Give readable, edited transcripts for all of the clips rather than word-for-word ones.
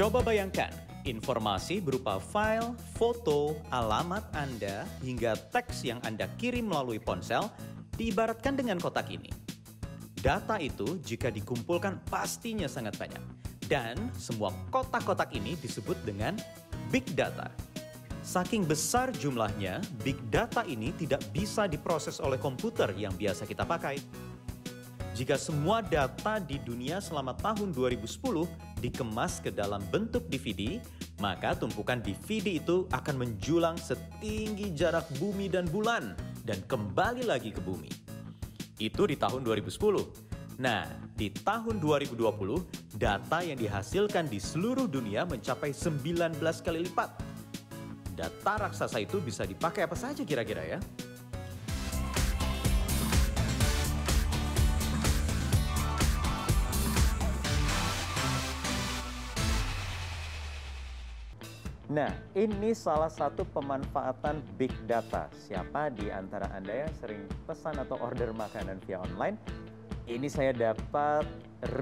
Coba bayangkan, informasi berupa file, foto, alamat Anda, hingga teks yang Anda kirim melalui ponsel diibaratkan dengan kotak ini. Data itu jika dikumpulkan pastinya sangat banyak. Dan semua kotak-kotak ini disebut dengan big data. Saking besar jumlahnya, big data ini tidak bisa diproses oleh komputer yang biasa kita pakai. Jika semua data di dunia selama tahun 2010 dikemas ke dalam bentuk DVD, maka tumpukan DVD itu akan menjulang setinggi jarak bumi dan bulan dan kembali lagi ke bumi. Itu di tahun 2010. Nah, di tahun 2020, data yang dihasilkan di seluruh dunia mencapai 19 kali lipat. Data raksasa itu bisa dipakai apa saja kira-kira ya? Nah, ini salah satu pemanfaatan big data. Siapa di antara Anda yang sering pesan atau order makanan via online? Ini saya dapat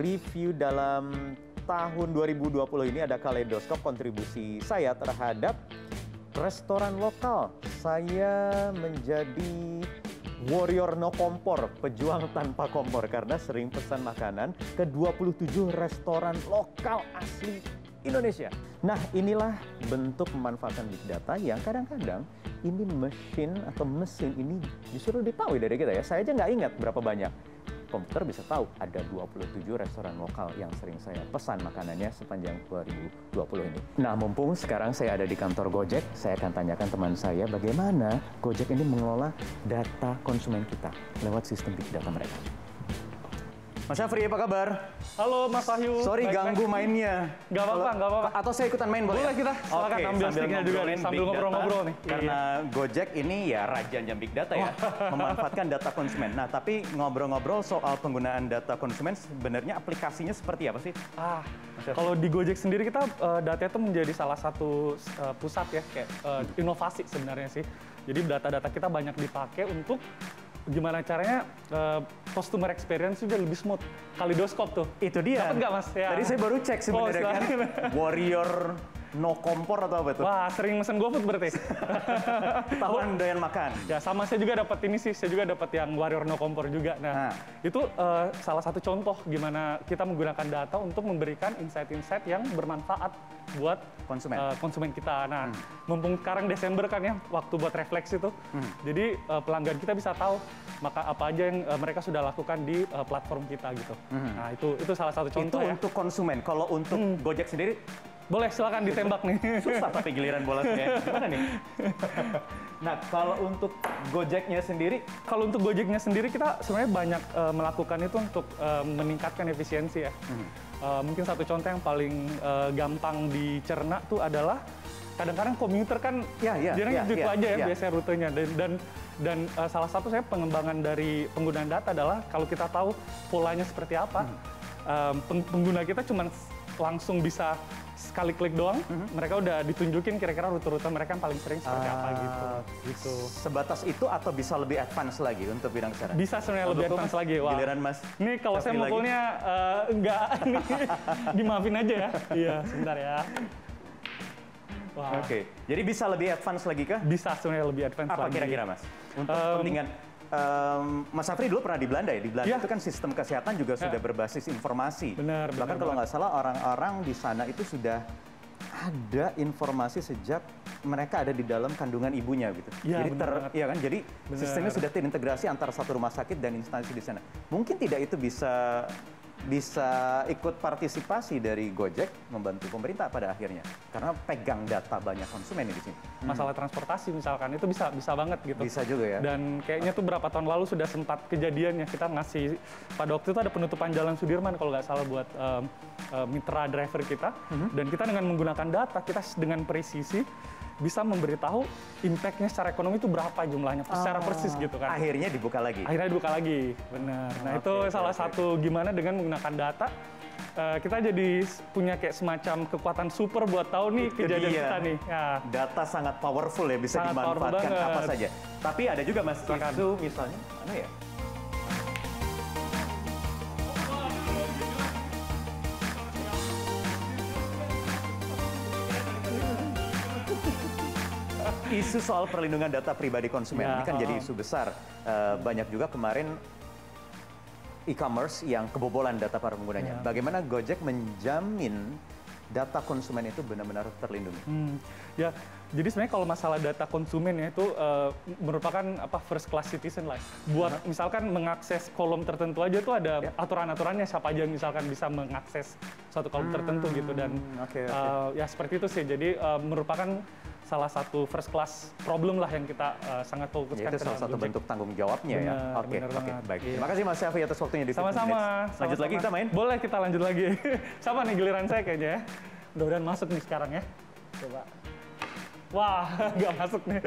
review dalam tahun 2020 ini, ada Kaleidoskop kontribusi saya terhadap restoran lokal. Saya menjadi warrior no kompor, pejuang tanpa kompor, karena sering pesan makanan ke 27 restoran lokal asli Indonesia. Nah, inilah bentuk pemanfaatan big data yang kadang-kadang ini mesin ini justru ditahu dari kita ya. Saya aja nggak ingat berapa banyak. Komputer bisa tahu ada 27 restoran lokal yang sering saya pesan makanannya sepanjang 2020 ini. Nah, mumpung sekarang saya ada di kantor Gojek, saya akan tanyakan teman saya bagaimana Gojek ini mengelola data konsumen kita lewat sistem big data mereka. Mas Syafri, apa kabar? Halo Mas Wahyu. Sorry ganggu mainnya. Gak apa-apa. Atau saya ikutan main boleh? Boleh kita, silakan ambil sticknya juga nih, sambil ngobrol-ngobrol nih. Karena Gojek ini ya raja big data ya, memanfaatkan data konsumen. Nah, tapi ngobrol-ngobrol soal penggunaan data konsumen, sebenarnya aplikasinya seperti apa sih? Kalau di Gojek sendiri kita data itu menjadi salah satu pusat ya, kayak inovasi sebenarnya sih. Jadi data-data kita banyak dipakai untuk gimana caranya customer experience juga lebih smooth. Kaleidoskop tuh. Itu dia. Dapat nggak Mas? Ya. Tadi saya baru cek sebenarnya kan. Warrior no kompor atau apa tuh? Wah, sering mesen GoFood berarti. Tahuan doyan makan. Ya, sama saya juga dapat ini sih. Saya juga dapat yang Warrior no kompor juga. Nah, itu salah satu contoh gimana kita menggunakan data untuk memberikan insight-insight yang bermanfaat buat konsumen kita. Nah, mumpung sekarang Desember kan ya, waktu buat refleksi tuh. Jadi pelanggan kita bisa tahu maka apa aja yang mereka sudah lakukan di platform kita gitu. Nah, itu salah satu contoh ya. Itu untuk konsumen. Kalau untuk Gojek sendiri, boleh silakan ditembak nih. Susah tapi giliran bolasnya. Gimana nih? Nah, kalau untuk Gojeknya sendiri? Kalau untuk Gojeknya sendiri kita sebenarnya banyak melakukan itu untuk meningkatkan efisiensi ya. Mungkin satu contoh yang paling gampang dicerna tuh adalah kadang-kadang komuter kan gitu aja ya biasanya rutenya, dan salah satu saya pengembangan dari penggunaan data adalah kalau kita tahu polanya seperti apa, pengguna kita cuma langsung bisa sekali klik doang, mereka udah ditunjukin kira-kira rute-rute mereka yang paling sering seperti apa gitu. Sebatas itu atau bisa lebih advance lagi untuk bidang kesehatan? Bisa sebenarnya lebih advance lagi. Wah. Giliran Mas. Nih kalau saya mukulnya enggak, dimaafin aja ya. Iya, sebentar ya. Oke, jadi bisa lebih advance lagi kah? Bisa sebenarnya lebih advance lagi. Apa kira-kira Mas? Untuk kepentingan Mas Syafri dulu pernah di Belanda ya? Di Belanda itu kan sistem kesehatan juga sudah berbasis informasi. Benar. Bahkan kalau nggak salah orang-orang di sana itu sudah ada informasi sejak mereka ada di dalam kandungan ibunya gitu. Jadi sistemnya sudah terintegrasi antara satu rumah sakit dan instansi di sana. Mungkin tidak itu bisa ikut partisipasi dari Gojek membantu pemerintah pada akhirnya karena pegang data banyak konsumen di sini. Masalah transportasi misalkan itu bisa banget gitu. Bisa juga ya. Dan kayaknya tuh berapa tahun lalu sudah sempat kejadian ya, kita ngasih pada waktu itu ada penutupan Jalan Sudirman kalau nggak salah buat mitra driver kita, dan kita dengan menggunakan data kita dengan presisi bisa memberitahu impact-nya secara ekonomi itu berapa jumlahnya secara persis gitu kan. Akhirnya dibuka lagi. Benar. Nah, itu salah satu gimana dengan menggunakan data kita jadi punya kayak semacam kekuatan super buat tahu nih kejadian kita nih. Ya. Data sangat powerful ya, bisa dimanfaatkan apa saja. Tapi ada juga Mas isu misalnya mana ya? Isu soal perlindungan data pribadi konsumen ini kan jadi isu besar. Banyak juga kemarin e-commerce yang kebobolan data para penggunanya. Bagaimana Gojek menjamin data konsumen itu benar-benar terlindungi? Ya, jadi sebenarnya kalau masalah data konsumen ya itu merupakan first class citizen lah. Buat misalkan mengakses kolom tertentu aja tuh ada aturan-aturannya, siapa aja misalkan bisa mengakses suatu kolom tertentu gitu, dan ya seperti itu sih. Jadi merupakan salah satu first class problem lah yang kita sangat fokuskan. Itu salah satu bentuk tanggung jawabnya ya. Oke, baik. Terima kasih Mas Syafri atas waktunya di Sama-sama. Lanjut lagi kita main? Boleh, kita lanjut lagi. Sama nih giliran saya kayaknya ya. Mudah-mudahan masuk nih sekarang ya. Coba. Wah, nggak masuk nih.